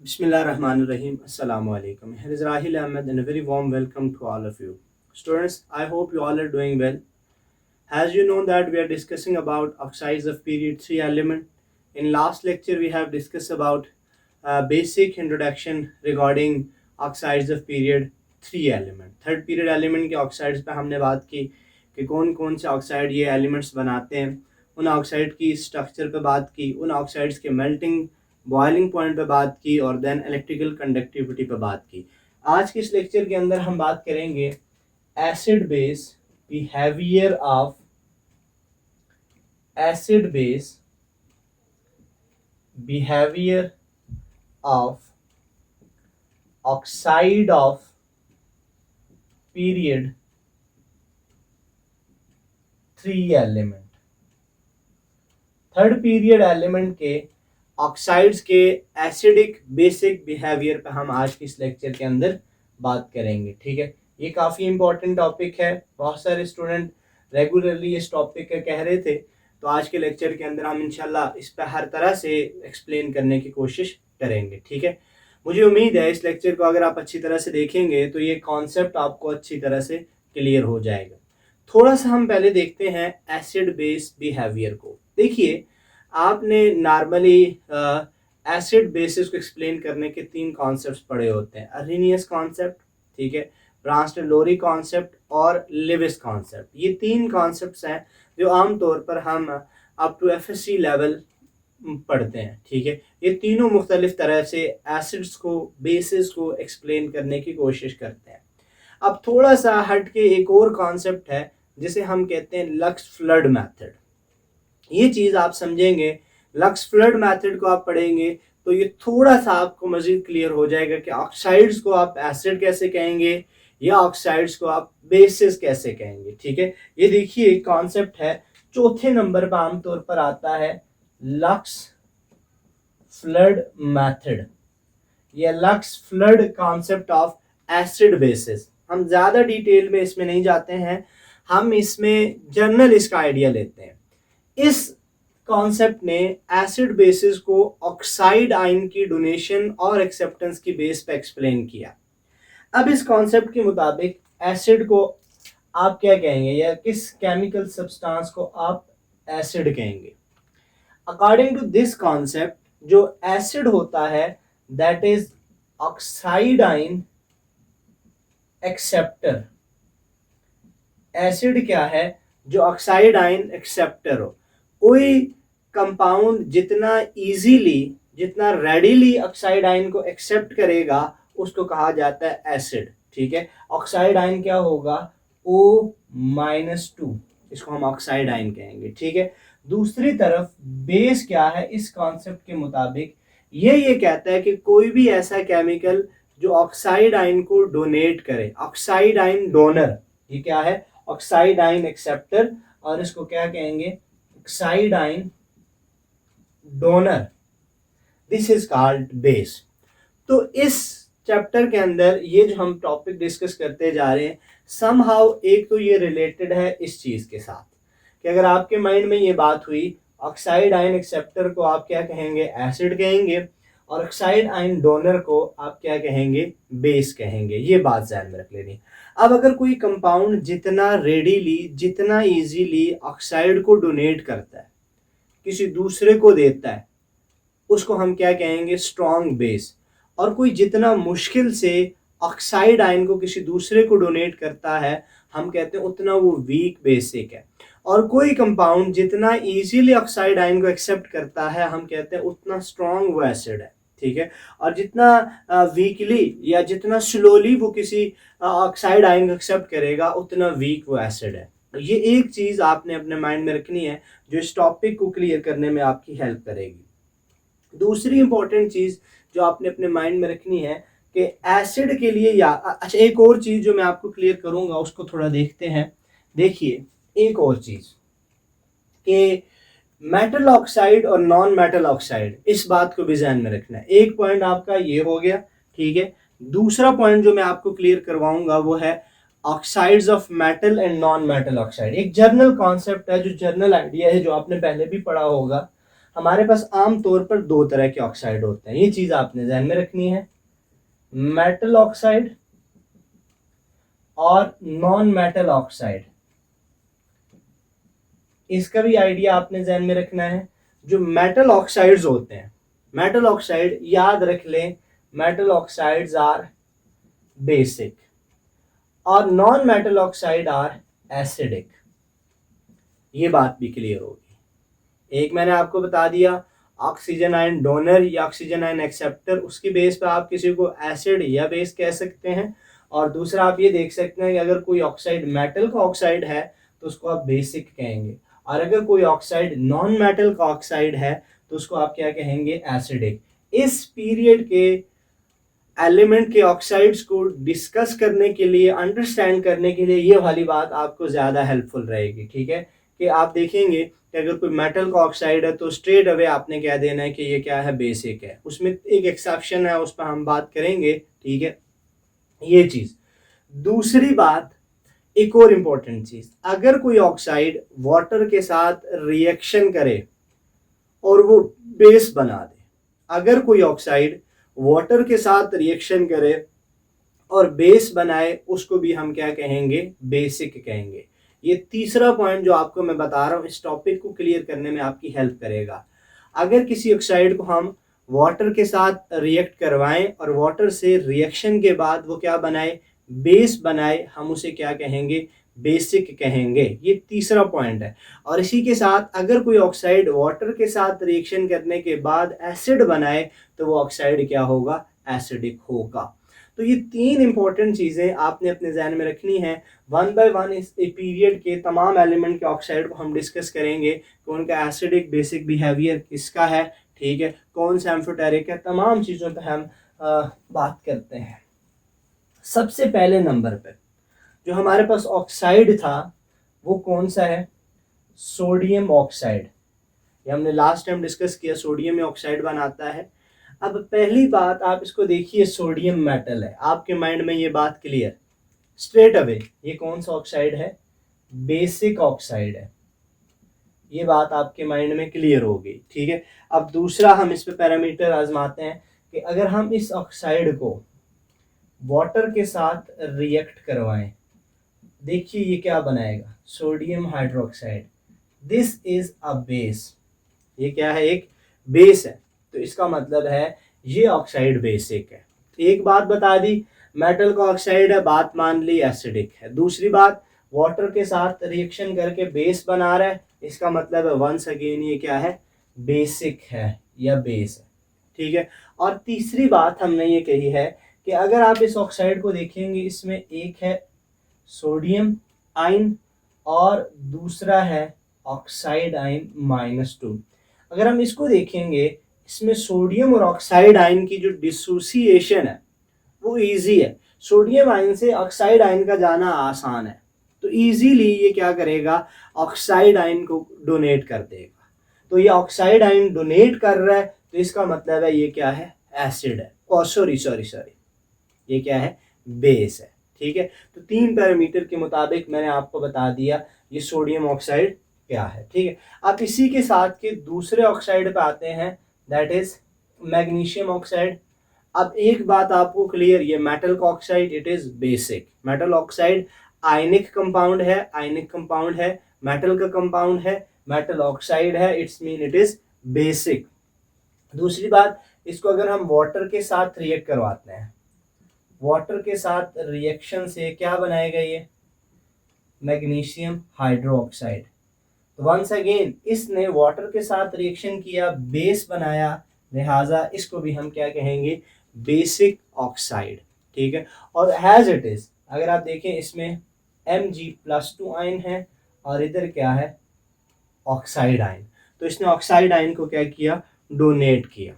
Bismillahirrahmanirrahim. Assalamu alaikum. Here is Rahil Ahmed and a very warm welcome to all of you. Students, I hope you all are doing well. As you know that we are discussing about oxides of period 3 element. In last lecture we have discussed about basic introduction regarding oxides of period 3 element. Third period element के oxides पे हमने बात की कि कौन कौन से oxide ये elements बनाते हैं, उन oxide की structure पे बात की, उन oxides के melting बॉइलिंग पॉइंट पे बात की और देन इलेक्ट्रिकल कंडक्टिविटी पे बात की। आज के इस लेक्चर के अंदर हम बात करेंगे acid base behaviour of acid base behavior of oxide of period 3 element। Third period element के ऑक्साइड्स के एसिडिक बेसिक बिहेवियर पे हम आज के इस लेक्चर के अंदर बात करेंगे। ठीक है, ये काफ़ी इंपॉर्टेंट टॉपिक है। बहुत सारे स्टूडेंट रेगुलरली इस टॉपिक का कह रहे थे, तो आज के लेक्चर के अंदर हम इंशाल्लाह इस पर हर तरह से एक्सप्लेन करने की कोशिश करेंगे। ठीक है, मुझे उम्मीद है इस लेक्चर को अगर आप अच्छी तरह से देखेंगे तो ये कॉन्सेप्ट आपको अच्छी तरह से क्लियर हो जाएगा। थोड़ा सा हम पहले देखते हैं एसिड बेस बिहेवियर को। देखिए, आपने नॉर्मली एसिड बेसिस को एक्सप्लेन करने के 3 कॉन्सेप्ट्स पढ़े होते हैं, अरेनियस कॉन्सेप्ट, ठीक है, ब्रांस-लोरी कॉन्सेप्ट और लेविस कॉन्सेप्ट। ये 3 कॉन्सेप्ट्स हैं जो आमतौर पर हम अप टू एफएससी लेवल पढ़ते हैं। ठीक है, ये तीनों मुख्तलिफ तरह से एसिड्स को बेसिस को एक्सप्लेन करने की कोशिश करते हैं। अब थोड़ा सा हट के एक और कॉन्सेप्ट है जिसे हम कहते हैं लक्स फ्लड मेथड। ये चीज़ आप समझेंगे, लक्स फ्लड मेथड को आप पढ़ेंगे तो ये थोड़ा सा आपको मजीद क्लियर हो जाएगा कि ऑक्साइड्स को आप एसिड कैसे कहेंगे या ऑक्साइड्स को आप बेसिस कैसे कहेंगे। ठीक है, ये देखिए कॉन्सेप्ट है, चौथे नंबर पर आमतौर पर आता है लक्स फ्लड मेथड या lux flood concept of acid basis. हम ज़्यादा डिटेल में इसमें नहीं जाते हैं, हम इसमें जनरल इसका आइडिया लेते हैं। इस कॉन्सेप्ट ने एसिड बेसिस को ऑक्साइड आयन की डोनेशन और एक्सेप्टेंस की बेस पे एक्सप्लेन किया। अब इस कॉन्सेप्ट के मुताबिक एसिड को आप क्या कहेंगे या किस केमिकल सब्सटेंस को आप एसिड कहेंगे? अकॉर्डिंग टू दिस कॉन्सेप्ट जो एसिड होता है that is oxide ion acceptor. Acid क्या है? जो ऑक्साइड आयन एक्सेप्टर हो। कोई कंपाउंड जितना इजीली जितना रेडिली ऑक्साइड आयन को एक्सेप्ट करेगा उसको कहा जाता है एसिड। ठीक है, ऑक्साइड आयन क्या होगा? O-2, इसको हम ऑक्साइड आयन कहेंगे। ठीक है, दूसरी तरफ बेस क्या है? इस कॉन्सेप्ट के मुताबिक ये कहता है कि कोई भी ऐसा केमिकल जो ऑक्साइड आयन को डोनेट करे, ऑक्साइड आयन डोनर, ये क्या है? ऑक्साइड आयन एक्सेप्टर, और इसको क्या कहेंगे? Oxide ion donor. This is called base. तो इस चैप्टर के अंदर ये जो हम टॉपिक डिस्कस करते जा रहे हैं, समहाउ एक तो ये रिलेटेड है इस चीज के साथ कि अगर आपके माइंड में ये बात हुई, ऑक्साइड आयन एक्सेप्टर को आप क्या कहेंगे? एसिड कहेंगे, और ऑक्साइड आयन डोनर को आप क्या कहेंगे? बेस कहेंगे। ये बात ध्यान में रख लेनी। अब अगर कोई कंपाउंड जितना रेडीली जितना इजीली ऑक्साइड को डोनेट करता है, किसी दूसरे को देता है, उसको हम क्या कहेंगे? Strong base. और कोई जितना मुश्किल से ऑक्साइड आयन को किसी दूसरे को डोनेट करता है, हम कहते हैं उतना वो वीक बेसिक है। और कोई कंपाउंड जितना इजीली ऑक्साइड आयन को एक्सेप्ट करता है, हम कहते हैं उतना स्ट्रॉन्ग वो एसिड है। ठीक है, और जितना वीकली या जितना स्लोली वो किसी ऑक्साइड आयन को एक्सेप्ट करेगा, उतना वीक वो एसिड है। ये एक चीज़ आपने अपने माइंड में रखनी है जो इस टॉपिक को क्लियर करने में आपकी हेल्प करेगी। दूसरी इंपॉर्टेंट चीज़ जो आपने अपने माइंड में रखनी है कि एसिड के लिए या अच्छा, एक और चीज़ जो मैं आपको क्लियर करूंगा उसको थोड़ा देखते हैं। देखिए, एक और चीज़ कि मेटल ऑक्साइड और नॉन मेटल ऑक्साइड, इस बात को भी ध्यान में रखना है। एक पॉइंट आपका ये हो गया। ठीक है, दूसरा पॉइंट जो मैं आपको क्लियर करवाऊंगा वो है oxides of metal and non metal oxide. एक जर्नल कॉन्सेप्ट है, जो जर्नल आइडिया है, जो आपने पहले भी पढ़ा होगा। हमारे पास आम तौर पर दो तरह के ऑक्साइड होते हैं, ये चीज आपने ध्यान में रखनी है, मेटल ऑक्साइड और नॉन मेटल ऑक्साइड। इसका भी आइडिया आपने ध्यान में रखना है। जो मेटल ऑक्साइड्स होते हैं, मेटल ऑक्साइड याद रख लें, मेटल ऑक्साइड्स आर बेसिक और non metal oxide are acidic. ये बात भी क्लियर होगी। एक मैंने आपको बता दिया ऑक्सीजन आयन डोनर या ऑक्सीजन आयन एक्सेप्टर, उसकी बेस पे आप किसी को एसिड या बेस कह सकते हैं। और दूसरा आप ये देख सकते हैं कि अगर कोई ऑक्साइड मेटल का ऑक्साइड है तो उसको आप बेसिक कहेंगे, और अगर कोई ऑक्साइड नॉन मेटल का ऑक्साइड है तो उसको आप क्या कहेंगे, एसिडिक। इस पीरियड के एलिमेंट के ऑक्साइड्स को डिस्कस करने के लिए, अंडरस्टैंड करने के लिए ये वाली बात आपको ज़्यादा हेल्पफुल रहेगी। ठीक है, कि आप देखेंगे कि अगर कोई मेटल का ऑक्साइड है तो स्ट्रेट अवे आपने क्या देना है कि ये क्या है, बेसिक है। उसमें एक एक्सेप्शन है, उस पर हम बात करेंगे। ठीक है, ये चीज़। दूसरी बात, एक और इम्पोर्टेंट चीज़, अगर कोई ऑक्साइड वाटर के साथ रिएक्शन करे और वो बेस बना दे, अगर कोई ऑक्साइड वाटर के साथ रिएक्शन करे और बेस बनाए, उसको भी हम क्या कहेंगे, बेसिक कहेंगे। ये तीसरा पॉइंट जो आपको मैं बता रहा हूँ, इस टॉपिक को क्लियर करने में आपकी हेल्प करेगा। अगर किसी ऑक्साइड को हम वाटर के साथ रिएक्ट करवाएं और वाटर से रिएक्शन के बाद वो क्या बनाए, बेस बनाए, हम उसे क्या कहेंगे, बेसिक कहेंगे। ये तीसरा पॉइंट है। और इसी के साथ अगर कोई ऑक्साइड वाटर के साथ रिएक्शन करने के बाद एसिड बनाए तो वो ऑक्साइड क्या होगा, एसिडिक होगा। तो ये तीन इंपॉर्टेंट चीज़ें आपने अपने जहन में रखनी है। वन बाय वन इस पीरियड के तमाम एलिमेंट के ऑक्साइड को हम डिस्कस करेंगे कि उनका एसिडिक बेसिक बिहेवियर किसका है, ठीक है, कौन सा एम्फोटेरिक है, तमाम चीज़ों पर हम बात करते हैं। सबसे पहले नंबर पर जो हमारे पास ऑक्साइड था वो कौन सा है, सोडियम ऑक्साइड। ये हमने लास्ट टाइम डिस्कस किया, सोडियम ऑक्साइड बनाता है। अब पहली बात आप इसको देखिए, सोडियम मेटल है, आपके माइंड में ये बात क्लियर स्ट्रेट अवे, ये कौन सा ऑक्साइड है, बेसिक ऑक्साइड है। ये बात आपके माइंड में क्लियर हो गई। ठीक है, अब दूसरा हम इस पे पैरामीटर आजमाते हैं कि अगर हम इस ऑक्साइड को वाटर के साथ रिएक्ट करवाएं, देखिए ये क्या बनाएगा, sodium hydroxide. This is a base, ये क्या है, एक बेस है। तो इसका मतलब है ये ऑक्साइड बेसिक है। एक बात बता दी, मेटल का ऑक्साइड है, बात मान ली, एसिडिक है। दूसरी बात, वाटर के साथ रिएक्शन करके बेस बना रहा है, इसका मतलब है वंस अगेन ये क्या है, बेसिक है या बेस है। ठीक है, और तीसरी बात हमने ये कही है कि अगर आप इस ऑक्साइड को देखेंगे, इसमें एक है सोडियम आयन और दूसरा है ऑक्साइड आयन -2। अगर हम इसको देखेंगे, इसमें सोडियम और ऑक्साइड आयन की जो डिसोसिएशन है वो इजी है। सोडियम आयन से ऑक्साइड आयन का जाना आसान है, तो इजीली ये क्या करेगा, ऑक्साइड आयन को डोनेट कर देगा। तो ये ऑक्साइड आयन डोनेट कर रहा है, तो इसका मतलब है ये क्या है, एसिड है। और सॉरी सॉरी सॉरी, ये क्या है, बेस है। ठीक है, तो तीन पैरामीटर के मुताबिक मैंने आपको बता दिया ये सोडियम ऑक्साइड क्या है। ठीक है, आप इसी के साथ के दूसरे ऑक्साइड पे आते हैं, दैट इज मैग्नीशियम ऑक्साइड। अब एक बात आपको क्लियर, ये मेटल का oxide, it is basic. Metal oxide ionic compound है, आयनिक कंपाउंड है, मेटल का कंपाउंड है, मेटल ऑक्साइड है, it's mean it is basic. दूसरी बात, इसको अगर हम वाटर के साथ रिएक्ट करवाते हैं, वाटर के साथ रिएक्शन से क्या बनाएगा, ये मैग्नीशियम हाइड्रोक्साइड। तो वंस अगेन इसने वाटर के साथ रिएक्शन किया, बेस बनाया, लिहाजा इसको भी हम क्या कहेंगे, बेसिक ऑक्साइड। ठीक है, और हैज इट इज, अगर आप देखें इसमें Mg+2 आयन है और इधर क्या है, ऑक्साइड आयन। तो इसने ऑक्साइड आयन को क्या किया, डोनेट किया।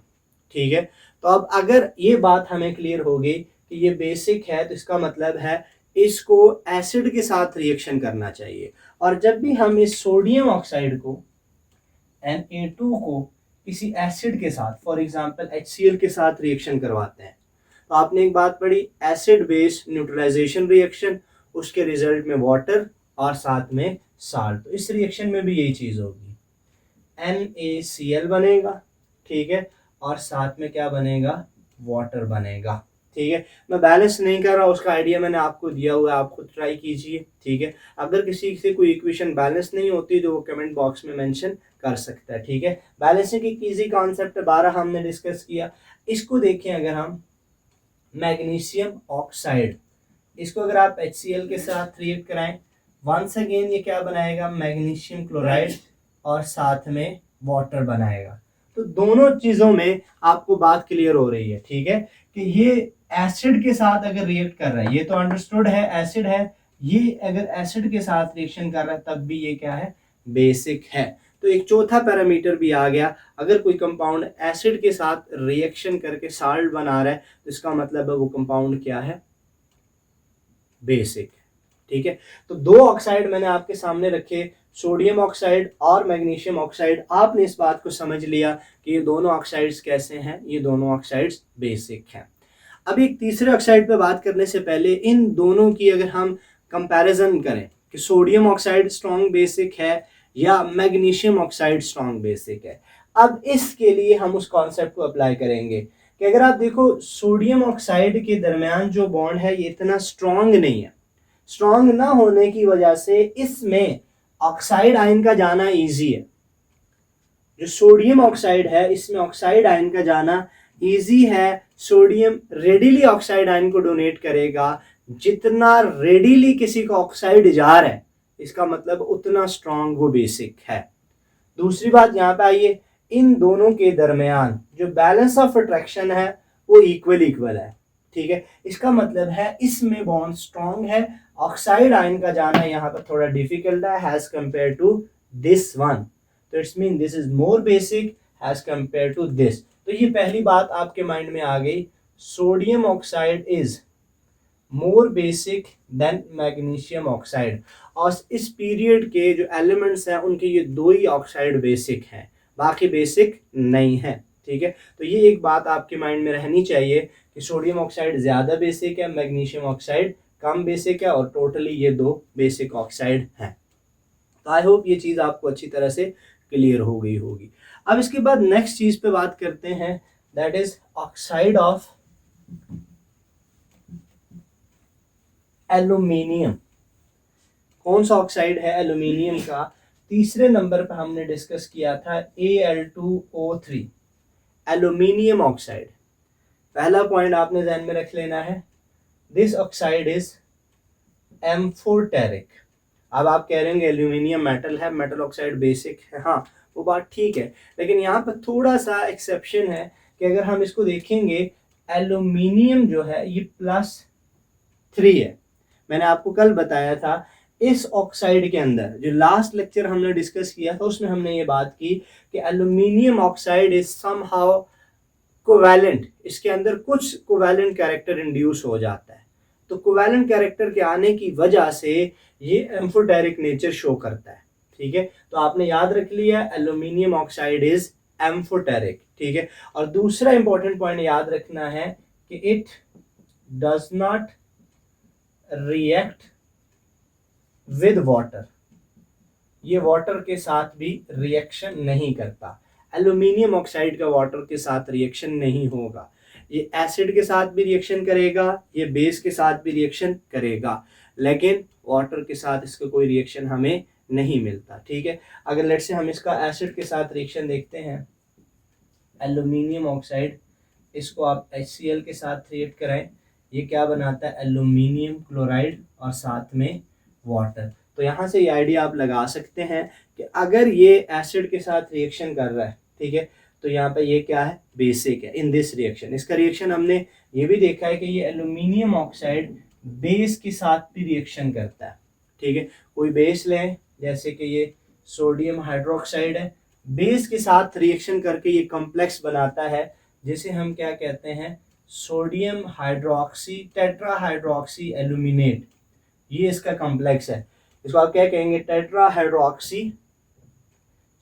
ठीक है, तो अब अगर ये बात हमें क्लियर हो गई कि ये बेसिक है, तो इसका मतलब है इसको एसिड के साथ रिएक्शन करना चाहिए। और जब भी हम इस सोडियम ऑक्साइड को Na2 को किसी एसिड के साथ, फॉर एग्जांपल HCl के साथ रिएक्शन करवाते हैं, तो आपने एक बात पढ़ी, एसिड बेस न्यूट्रलाइजेशन रिएक्शन, उसके रिजल्ट में वाटर और साथ में साल्ट। तो इस रिएक्शन में भी यही चीज़ होगी, NaCl बनेगा, ठीक है, और साथ में क्या बनेगा, वाटर बनेगा, ठीक है। मैं बैलेंस नहीं कर रहा, उसका आइडिया मैंने आपको दिया हुआ है, आप खुद ट्राई कीजिए, ठीक है। अगर किसी से कोई इक्वेशन बैलेंस नहीं होती तो वो कमेंट बॉक्स में मेंशन कर सकता है, ठीक है। बैलेंसिंग एक इजी कॉन्सेप्ट है, 12 हमने डिस्कस किया। इसको देखें, अगर हम मैग्नीशियम ऑक्साइड, इसको अगर आप HCl के साथ रिएक्ट कराएं, वंस अगेन ये क्या बनाएगा, मैग्नीशियम क्लोराइड और साथ में वाटर बनाएगा। तो दोनों चीजों में आपको बात क्लियर हो रही है, ठीक है, कि ये एसिड के साथ अगर रिएक्ट कर रहा है, ये तो अंडरस्टूड है एसिड है, ये अगर एसिड के साथ रिएक्शन कर रहा है तब भी ये क्या है, बेसिक है। तो एक चौथा पैरामीटर भी आ गया, अगर कोई कंपाउंड एसिड के साथ रिएक्शन करके साल्ट बना रहा है तो इसका मतलब है वो कंपाउंड क्या है, बेसिक, ठीक है। तो दो ऑक्साइड मैंने आपके सामने रखे, सोडियम ऑक्साइड और मैग्नीशियम ऑक्साइड। आपने इस बात को समझ लिया कि ये दोनों ऑक्साइड्स कैसे हैं, ये दोनों ऑक्साइड्स बेसिक हैं। अब एक तीसरे ऑक्साइड पे बात करने से पहले इन दोनों की अगर हम कंपैरिजन करें कि सोडियम ऑक्साइड स्ट्रॉन्ग बेसिक है या मैग्नीशियम ऑक्साइड स्ट्रॉन्ग बेसिक है, अब इसके लिए हम उस कॉन्सेप्ट को अप्लाई करेंगे कि अगर आप देखो सोडियम ऑक्साइड के दरमियान जो बॉन्ड है ये इतना स्ट्रॉन्ग नहीं है, स्ट्रॉन्ग ना होने की वजह से इसमें ऑक्साइड आयन का जाना इजी है। जो सोडियम ऑक्साइड है इसमें ऑक्साइड आयन का जाना इजी है, सोडियम रेडिली ऑक्साइड आयन को डोनेट करेगा, जितना रेडिली किसी का ऑक्साइड जा रहा है इसका मतलब उतना स्ट्रॉन्ग वो बेसिक है। दूसरी बात यहाँ पे आइए, इन दोनों के दरमियान जो बैलेंस ऑफ अट्रैक्शन है वो इक्वल है, ठीक है। इसका मतलब है इसमें बॉन्ड स्ट्रॉन्ग है, ऑक्साइड आयन का जाना यहाँ पर थोड़ा डिफिकल्ट है as compare to this one, तो it's mean this is more basic as compare to this. तो ये पहली बात आपके माइंड में आ गई, sodium oxide is more basic than magnesium oxide. और इस पीरियड के जो एलिमेंट्स हैं उनके ये दो ही ऑक्साइड बेसिक हैं, बाकी बेसिक नहीं है, ठीक है। तो ये एक बात आपके माइंड में रहनी चाहिए कि सोडियम ऑक्साइड ज़्यादा बेसिक है, मैग्नीशियम ऑक्साइड कम बेसिक है, और टोटली ये दो बेसिक ऑक्साइड हैं। तो आई होप ये चीज़ आपको अच्छी तरह से क्लियर हो गई होगी। अब इसके बाद नेक्स्ट चीज़ पे बात करते हैं, that is oxide of aluminium. कौन सा ऑक्साइड है एल्यूमिनियम का, तीसरे नंबर पर हमने डिस्कस किया था Al2O3, एल्यूमिनियम ऑक्साइड। पहला पॉइंट आपने ध्यान में रख लेना है, दिस ऑक्साइड इज एम्फोटेरिक। अब आप कह रहे हैं एल्यूमिनियम मेटल है, मेटल ऑक्साइड बेसिक है, हाँ वो बात ठीक है, लेकिन यहाँ पर थोड़ा सा एक्सेप्शन है कि अगर हम इसको देखेंगे एल्यूमिनियम जो है ये +3 है। मैंने आपको कल बताया था इस ऑक्साइड के अंदर, जो लास्ट लेक्चर हमने डिस्कस किया था उसमें हमने ये बात की कि aluminium oxide is somehow covalent, इसके अंदर कुछ कोवैलेंट कैरेक्टर इंड्यूस हो जाता है, तो कोवैलेंट कैरेक्टर के आने की वजह से ये एम्फोटेरिक नेचर शो करता है, ठीक है। तो आपने याद रख लिया एल्यूमिनियम ऑक्साइड इज एम्फोटेरिक, ठीक है। और दूसरा इंपॉर्टेंट पॉइंट याद रखना है कि it does not react with water, ये वाटर के साथ भी रिएक्शन नहीं करता। एल्यूमिनियम ऑक्साइड का वाटर के साथ रिएक्शन नहीं होगा, ये एसिड के साथ भी रिएक्शन करेगा, ये बेस के साथ भी रिएक्शन करेगा, लेकिन वाटर के साथ इसका कोई रिएक्शन हमें नहीं मिलता, ठीक है। अगर लेट्स से हम इसका एसिड के साथ रिएक्शन देखते हैं, एल्यूमिनियम ऑक्साइड, इसको आप HCl के साथ रिएक्ट कराएं, ये क्या बनाता है, एल्यूमिनियम क्लोराइड और साथ में वाटर। तो यहाँ से ये आइडिया आप लगा सकते हैं कि अगर ये एसिड के साथ रिएक्शन कर रहा है, ठीक है, तो यहाँ पे ये क्या है, बेसिक है इन दिस रिएक्शन। इसका रिएक्शन हमने ये भी देखा है कि ये एल्यूमिनियम ऑक्साइड बेस के साथ भी रिएक्शन करता है, ठीक है। कोई बेस लें जैसे कि ये सोडियम हाइड्रोक्साइड है, बेस के साथ रिएक्शन करके ये कॉम्प्लेक्स बनाता है जिसे हम क्या कहते हैं, सोडियम हाइड्रोक्सी टेट्राहाइड्रोक्सी एल्यूमिनेट, ये इसका कॉम्प्लेक्स है। इसको आप क्या कहेंगे, टेट्राहाइड्रोक्सी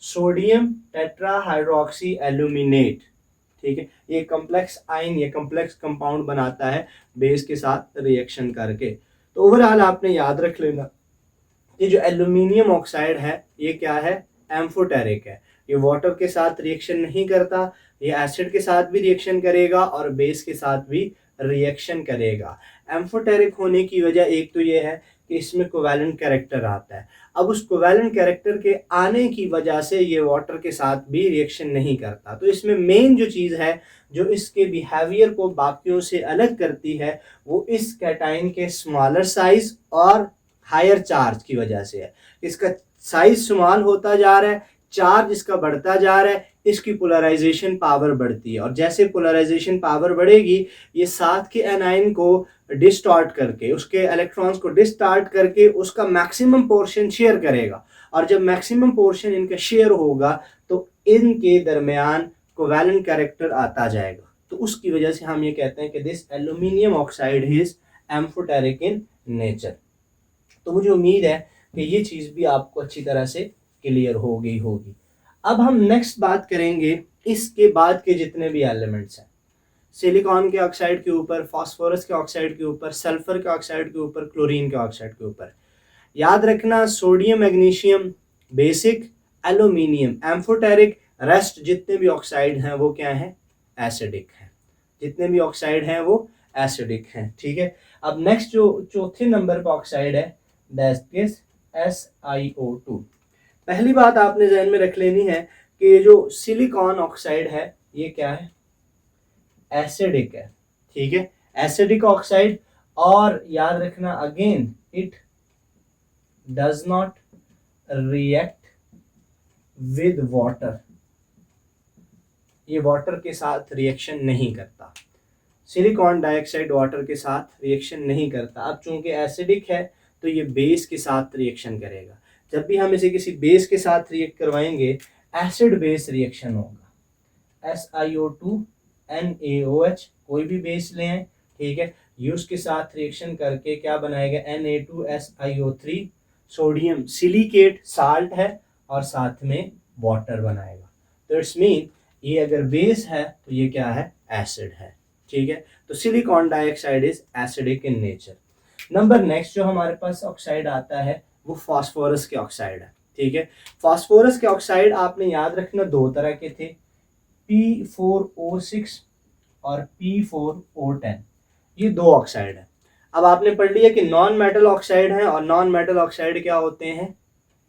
सोडियम टेट्राहाइड्रोक्सी एल्यूमिनेट, ठीक है। ये कॉम्प्लेक्स आयन, ये कॉम्प्लेक्स कंपाउंड बनाता है बेस के साथ रिएक्शन करके। तो ओवरऑल आपने याद रख लेना कि जो एल्यूमिनियम ऑक्साइड है ये क्या है, एम्फोटेरिक है। ये वाटर के साथ रिएक्शन नहीं करता, ये एसिड के साथ भी रिएक्शन करेगा और बेस के साथ भी रिएक्शन करेगा। एम्फोटेरिक होने की वजह एक तो ये है कि इसमें कोवैलेंट कैरेक्टर आता है। अब उस कोवैलेंट कैरेक्टर के आने की वजह से ये वाटर के साथ भी रिएक्शन नहीं करता। तो इसमें मेन जो चीज़ है जो इसके बिहेवियर को बाकियों से अलग करती है वो इस कैटाइन के स्मॉलर साइज और हायर चार्ज की वजह से है। इसका साइज स्मॉल होता जा रहा है, चार्ज इसका बढ़ता जा रहा है, इसकी पोलराइजेशन पावर बढ़ती है और जैसे पोलराइजेशन पावर बढ़ेगी ये साथ के एनाइन को डिस्टॉर्ट करके, उसके इलेक्ट्रॉन्स को डिस्टार्ट करके उसका मैक्सिमम पोर्शन शेयर करेगा और जब मैक्सिमम पोर्शन इनका शेयर होगा तो इनके दरमियान कोवैलेंट कैरेक्टर आता जाएगा। तो उसकी वजह से हम ये कहते हैं कि this aluminium oxide is amphoteric in nature. तो मुझे उम्मीद है कि ये चीज़ भी आपको अच्छी तरह से क्लियर हो गई होगी। अब हम नेक्स्ट बात करेंगे इसके बाद के जितने भी एलिमेंट्स हैं, सिलिकॉन के ऑक्साइड के ऊपर, फास्फोरस के ऑक्साइड के ऊपर, सल्फर के ऑक्साइड के ऊपर, क्लोरीन के ऑक्साइड के ऊपर। याद रखना sodium, magnesium basic, aluminium amphoteric, rest जितने भी ऑक्साइड हैं वो क्या हैं, एसिडिक हैं। जितने भी ऑक्साइड हैं वो एसिडिक हैं, ठीक है। अब नेक्स्ट जो चौथे नंबर पर ऑक्साइड है दैट इज SiO2। पहली बात आपने ध्यान में रख लेनी है कि ये जो सिलिकॉन ऑक्साइड है ये क्या है, एसिडिक है, ठीक है, एसिडिक ऑक्साइड। और याद रखना again it does not react with water, ये वाटर के साथ रिएक्शन नहीं करता। सिलिकॉन डाइऑक्साइड वाटर के साथ रिएक्शन नहीं करता। अब चूंकि एसिडिक है तो ये बेस के साथ रिएक्शन करेगा। जब भी हम इसे किसी बेस के साथ रिएक्ट करवाएंगे एसिड बेस रिएक्शन होगा। SiO2 NaOH कोई भी बेस लें, ठीक है, ये उसके साथ रिएक्शन करके क्या बनाएगा, Na2SiO3, सोडियम सिलिकेट साल्ट है और साथ में वाटर बनाएगा। तो इट्स मीन ये अगर बेस है तो ये क्या है, एसिड है, ठीक है। तो silicon dioxide is acidic in nature. Number next जो हमारे पास ऑक्साइड आता है वो फास्फोरस के ऑक्साइड है, ठीक है। फास्फोरस के ऑक्साइड आपने याद रखना दो तरह के थे, P4O6 और P4O10, ये दो ऑक्साइड है। अब आपने पढ़ लिया कि नॉन मेटल ऑक्साइड है और नॉन मेटल ऑक्साइड क्या होते हैं,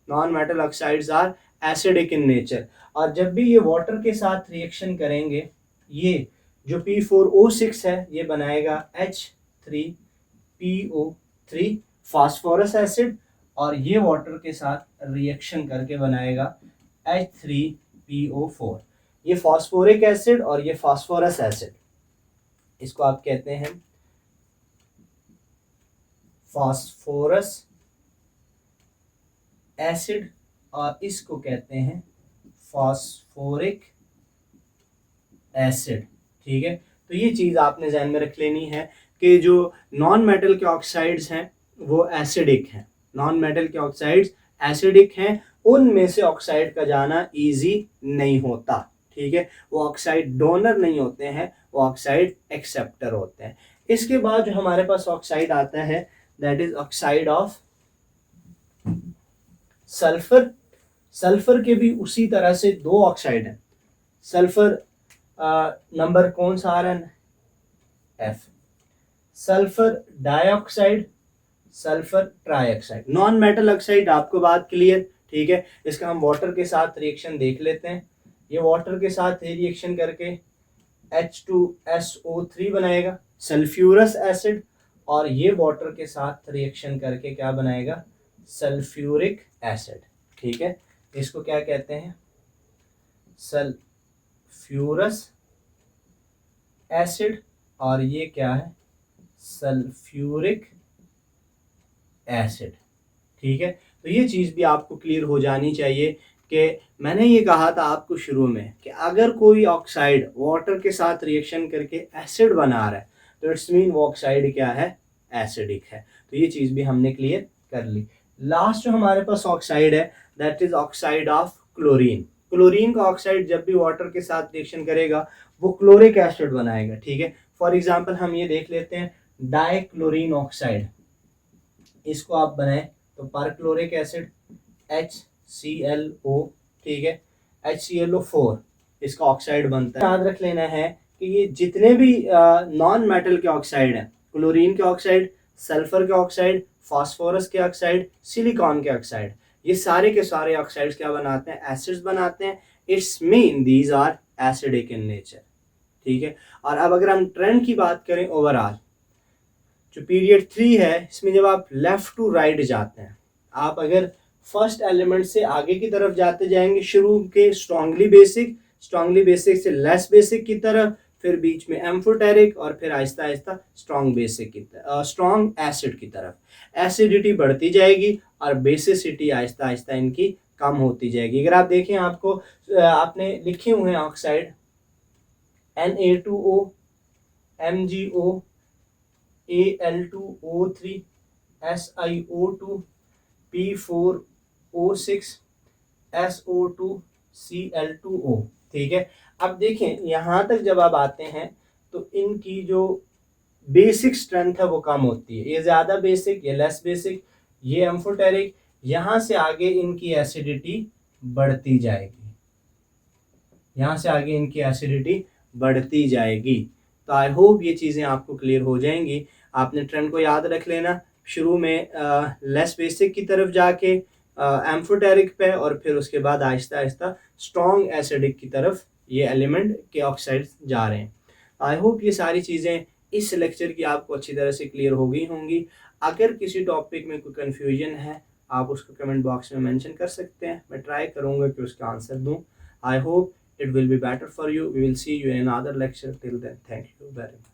non metal oxides are acidic in nature. और जब भी ये वाटर के साथ रिएक्शन करेंगे ये जो P4O6 है ये बनाएगा H3PO3 फास्फोरस एसिड और ये वाटर के साथ रिएक्शन करके बनाएगा H3PO4। ये फास्फोरिक एसिड और ये फास्फोरस एसिड, इसको आप कहते हैं फास्फोरस एसिड और इसको कहते हैं फास्फोरिक एसिड, ठीक है। तो ये चीज़ आपने ध्यान में रख लेनी है कि जो नॉन मेटल के ऑक्साइड्स हैं वो एसिडिक हैं, नॉन मेटल के ऑक्साइड्स एसिडिक हैं, उनमें से ऑक्साइड का जाना इजी नहीं होता, ठीक है। वो ऑक्साइड डोनर नहीं होते हैं, वो ऑक्साइड एक्सेप्टर होते हैं। इसके बाद जो हमारे पास ऑक्साइड आता है that is oxide of sulphur. Sulphur के भी उसी तरह से दो ऑक्साइड हैं। सल्फर नंबर कौन सा आ रहा है, F। Sulphur dioxide, sulphur trioxide, non metal oxide. आपको बात क्लियर, ठीक है। इसका हम वाटर के साथ रिएक्शन देख लेते हैं। ये वाटर के साथ रिएक्शन करके H2SO3 बनाएगा सल्फ्यूरस एसिड और ये वाटर के साथ रिएक्शन करके क्या बनाएगा, सल्फ्यूरिक एसिड, ठीक है। इसको क्या कहते हैं, सल्फ्यूरस एसिड और ये क्या है, सल्फ्यूरिक एसिड, ठीक है। तो ये चीज़ भी आपको क्लियर हो जानी चाहिए कि मैंने ये कहा था आपको शुरू में कि अगर कोई ऑक्साइड वाटर के साथ रिएक्शन करके एसिड बना रहा है तो इट्स मीन वो ऑक्साइड क्या है, एसिडिक है। तो ये चीज़ भी हमने क्लियर कर ली। लास्ट जो हमारे पास ऑक्साइड है that is oxide of chlorine. Chlorine का ऑक्साइड जब भी वाटर के साथ रिएक्शन करेगा वो क्लोरिक एसिड बनाएगा, ठीक है। फॉर एग्जांपल हम ये देख लेते हैं डाइक्लोरीन ऑक्साइड, इसको आप बनाएं तो परक्लोरिक एसिड HClO, ठीक है। HClO4 इसका ऑक्साइड बनता है। याद रख लेना है कि ये जितने भी नॉन मेटल के ऑक्साइड हैं, क्लोरीन के ऑक्साइड, सल्फर के ऑक्साइड, फास्फोरस के ऑक्साइड, सिलिकॉन के ऑक्साइड, ये सारे के सारे ऑक्साइड्स क्या बनाते हैं? एसिड्स बनाते हैं। It's mean these are acidic in nature. ठीक है। और अब अगर हम ट्रेंड की बात करें ओवरऑल, जो पीरियड 3 है, इसमें जब आप लेफ्ट टू राइट जाते हैं, आप अगर फर्स्ट एलिमेंट से आगे की तरफ जाते जाएंगे, शुरू के स्ट्रांगली बेसिक से लेस बेसिक की तरफ, फिर बीच में एम्फोटेरिक, और फिर आहिस्ता आहिस्ता स्ट्रॉन्ग बेसिक की तरफ, स्ट्रॉन्ग एसिड की तरफ। एसिडिटी बढ़ती जाएगी और बेसिसिटी आहिस्ता आहिस्ता इनकी कम होती जाएगी। अगर आप देखें, आपको आपने लिखे हुए हैं oxide Na2O, MgO, Al2O3, SiO2, P4O6, SO2, Cl2O। ठीक है। अब देखें, यहाँ तक जब आप आते हैं तो इनकी जो बेसिक स्ट्रेंथ है वो कम होती है। ये ज़्यादा बेसिक, ये लेस बेसिक, ये एम्फोटेरिक, यहाँ से आगे इनकी एसिडिटी बढ़ती जाएगी, यहाँ से आगे इनकी एसिडिटी बढ़ती जाएगी। तो आई होप ये चीज़ें आपको क्लियर हो जाएंगी। आपने ट्रेंड को याद रख लेना, शुरू में लेस बेसिक की तरफ जाके एम्फोटेरिक पे, और फिर उसके बाद आहिस्ता आहिस्ता स्ट्रॉन्ग एसिडिक की तरफ ये एलिमेंट के ऑक्साइड्स जा रहे हैं। आई होप ये सारी चीज़ें इस लेक्चर की आपको अच्छी तरह से क्लियर हो गई होंगी। अगर किसी टॉपिक में कोई कन्फ्यूजन है, आप उसको कमेंट बॉक्स में मेंशन कर सकते हैं, मैं ट्राई करूँगा कि उसका आंसर दूँ। I hope it will be better for you. We will see you in another lecture. Till then, thank you very much.